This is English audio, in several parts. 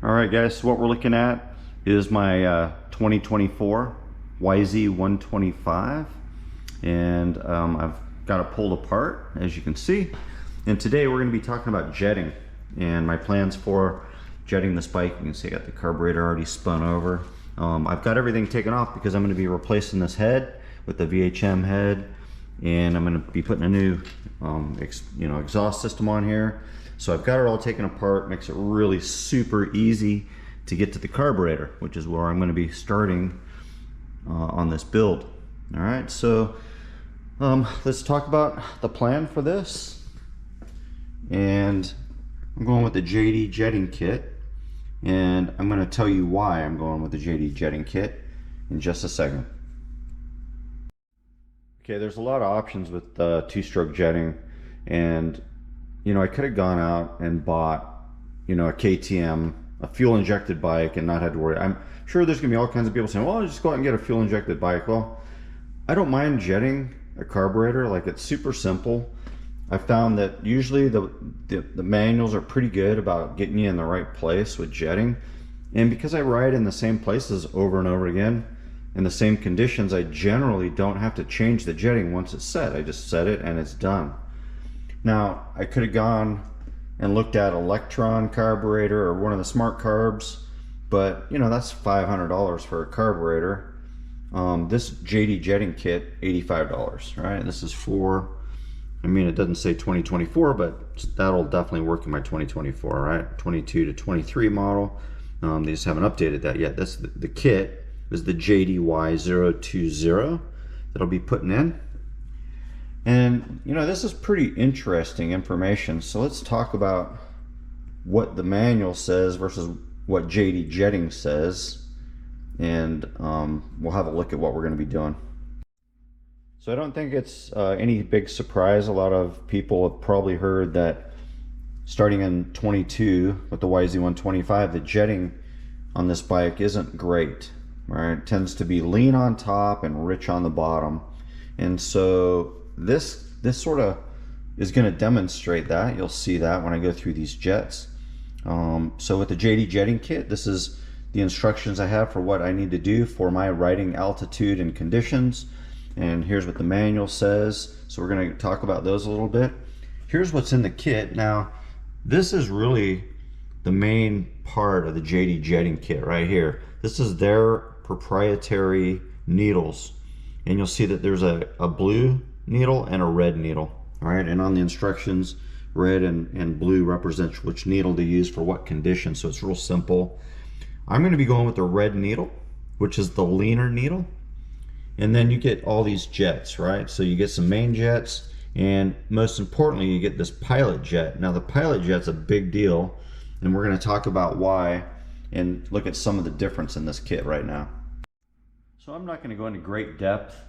All right, guys, so what we're looking at is my 2024 YZ125, and I've got it pulled apart, as you can see. And today we're going to be talking about jetting and my plans for jetting this bike. You can see I got the carburetor already spun over. I've got everything taken off because I'm going to be replacing this head with the VHM head, and I'm going to be putting a new exhaust system on here. So I've got it all taken apart. Makes it really super easy to get to the carburetor, which is where I'm going to be starting on this build. All right, so let's talk about the plan for this. And I'm going with the JD Jetting Kit, and I'm going to tell you why I'm going with the JD Jetting Kit in just a second. Okay, there's a lot of options with two-stroke jetting, and I could have gone out and bought, a KTM, a fuel-injected bike, and not had to worry. I'm sure there's going to be all kinds of people saying, well, just go out and get a fuel-injected bike. Well, I don't mind jetting a carburetor. Like, it's super simple. I found that usually the manuals are pretty good about getting you in the right place with jetting. And because I ride in the same places over and over again, in the same conditions, I generally don't have to change the jetting once it's set. I just set it and it's done. Now, I could have gone and looked at Electron carburetor or one of the smart carbs, but that's $500 for a carburetor. This JD Jetting Kit, $85, right? This is for, it doesn't say 2024, but that'll definitely work in my 2024, right? 22 to 23 model. They just haven't updated that yet. That's the kit is the JDY020 that I'll be putting in. And this is pretty interesting information. So let's talk about what the manual says versus what JD Jetting says, and we'll have a look at what we're going to be doing. So I don't think it's any big surprise. A lot of people have probably heard that starting in 22 with the YZ125, the jetting on this bike isn't great, right? It tends to be lean on top and rich on the bottom. And so this sort of is going to demonstrate that. You'll see that when I go through these jets. So with the JD Jetting Kit, this is the instructions I have for what I need to do for my riding altitude and conditions. And here's what the manual says. So we're going to talk about those a little bit. Here's what's in the kit. Now, this is really the main part of the JD Jetting Kit right here. This is their proprietary needles. And you'll see that there's a blue needle and a red needle. All right, and on the instructions, red and blue represents which needle to use for what condition. So it's real simple. I'm going to be going with the red needle, which is the leaner needle. And then you get all these jets, right? So you get some main jets, and most importantly, you get this pilot jet. Now the pilot jet's a big deal, and we're going to talk about why and look at some of the difference in this kit right now. So I'm not going to go into great depth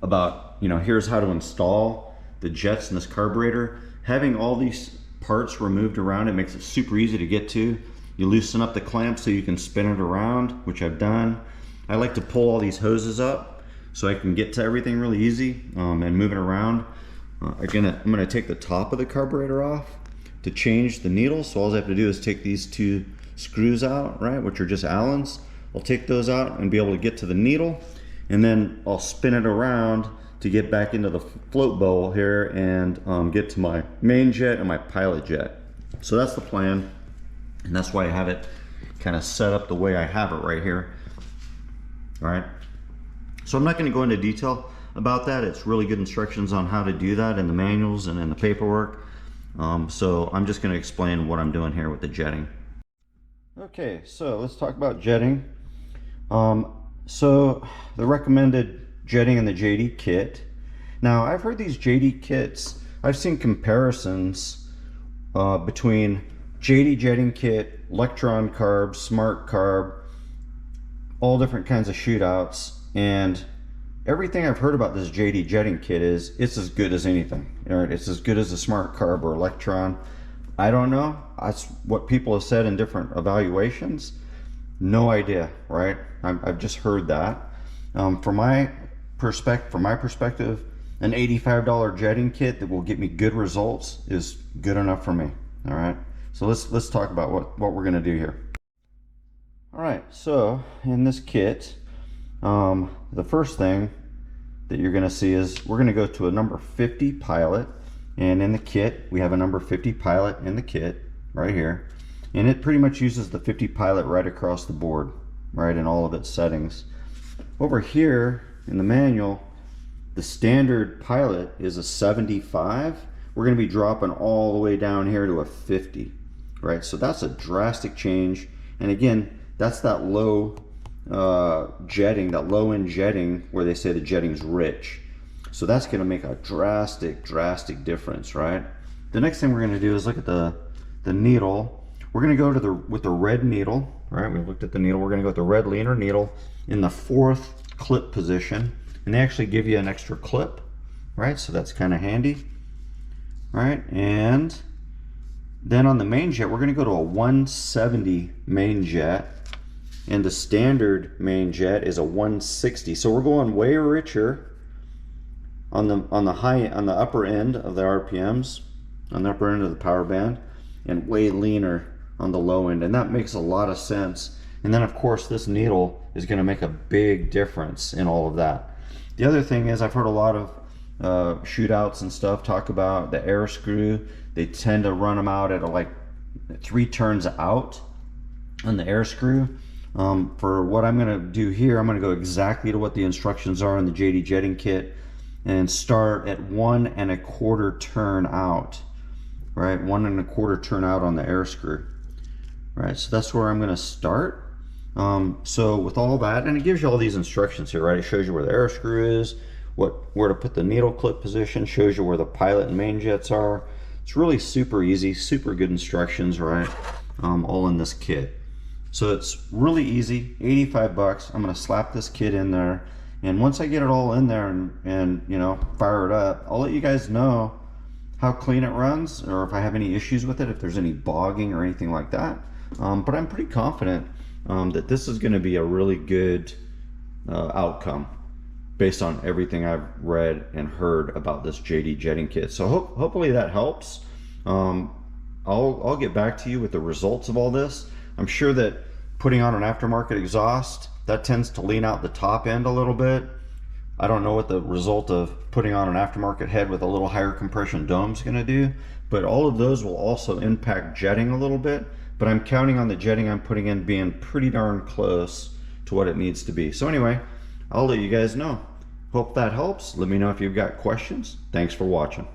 about, here's how to install the jets in this carburetor. Having all these parts removed around it makes it super easy to get to. You loosen up the clamp so you can spin it around, which I've done. I like to pull all these hoses up so I can get to everything really easy and move it around. I'm gonna take the top of the carburetor off to change the needle. So all I have to do is take these two screws out, right, which are just Allens. I'll take those out and be able to get to the needle, and then I'll spin it around to get back into the float bowl here and get to my main jet and my pilot jet. So that's the plan, and that's why I have it kind of set up the way I have it right here. All right. So I'm not going to go into detail about that. It's really good instructions on how to do that in the manuals and in the paperwork. So I'm just going to explain what I'm doing here with the jetting. Okay, so let's talk about jetting. So the recommended jetting in the JD kit. Now I've heard these JD kits, I've seen comparisons between JD Jetting Kit, Electron carb, Smart carb, all different kinds of shootouts. And everything I've heard about this JD Jetting Kit is it's as good as anything. Right? It's as good as a Smart carb or Electron. I don't know. That's what people have said in different evaluations. No idea, right? I've just heard that. From my perspective, an $85 jetting kit that will get me good results is good enough for me. All right. So let's talk about what we're going to do here. All right, so in this kit, the first thing that you're going to see is we're going to go to a number 50 pilot, and in the kit we have a number 50 pilot in the kit right here, and it pretty much uses the 50 pilot right across the board, right, in all of its settings. Over here in the manual, the standard pilot is a 75. We're going to be dropping all the way down here to a 50, right? So that's a drastic change, and again, that's that low jetting, that low end jetting where they say the jetting's rich. So that's going to make a drastic difference, right? The next thing we're going to do is look at the needle. We're going to go to with the red needle, right? We looked at the needle. We're going to go with the red leaner needle in the 4th clip position, and they actually give you an extra clip, right? So that's kind of handy, right? And then on the main jet, we're going to go to a 170 main jet. And the standard main jet is a 160, so we're going way richer on the upper end of the RPMs, on the upper end of the power band, and way leaner on the low end, and that makes a lot of sense. And then of course this needle is going to make a big difference in all of that. The other thing is, I've heard a lot of shootouts and stuff talk about the air screw. They tend to run them out at like 3 turns out on the air screw. For what I'm going to do here, I'm going to go exactly to what the instructions are in the JD Jetting Kit and start at 1 1/4 turn out, right? 1 1/4 turn out on the air screw, right? So that's where I'm going to start. So with all that, and it gives you all these instructions here, right? It shows you where the air screw is, where to put the needle clip position, shows you where the pilot and main jets are. It's really super easy, super good instructions, right? All in this kit. So it's really easy, 85 bucks. I'm gonna slap this kit in there, and once I get it all in there and you know, fire it up, I'll let you guys know how clean it runs, or if I have any issues with it, if there's any bogging or anything like that. But I'm pretty confident that this is gonna be a really good outcome based on everything I've read and heard about this JD Jetting Kit. So hopefully that helps. I'll get back to you with the results of all this. I'm sure that putting on an aftermarket exhaust, that tends to lean out the top end a little bit. I don't know what the result of putting on an aftermarket head with a little higher compression dome is going to do, but all of those will also impact jetting a little bit. But I'm counting on the jetting I'm putting in being pretty darn close to what it needs to be. So anyway, I'll let you guys know. Hope that helps. Let me know if you've got questions. Thanks for watching.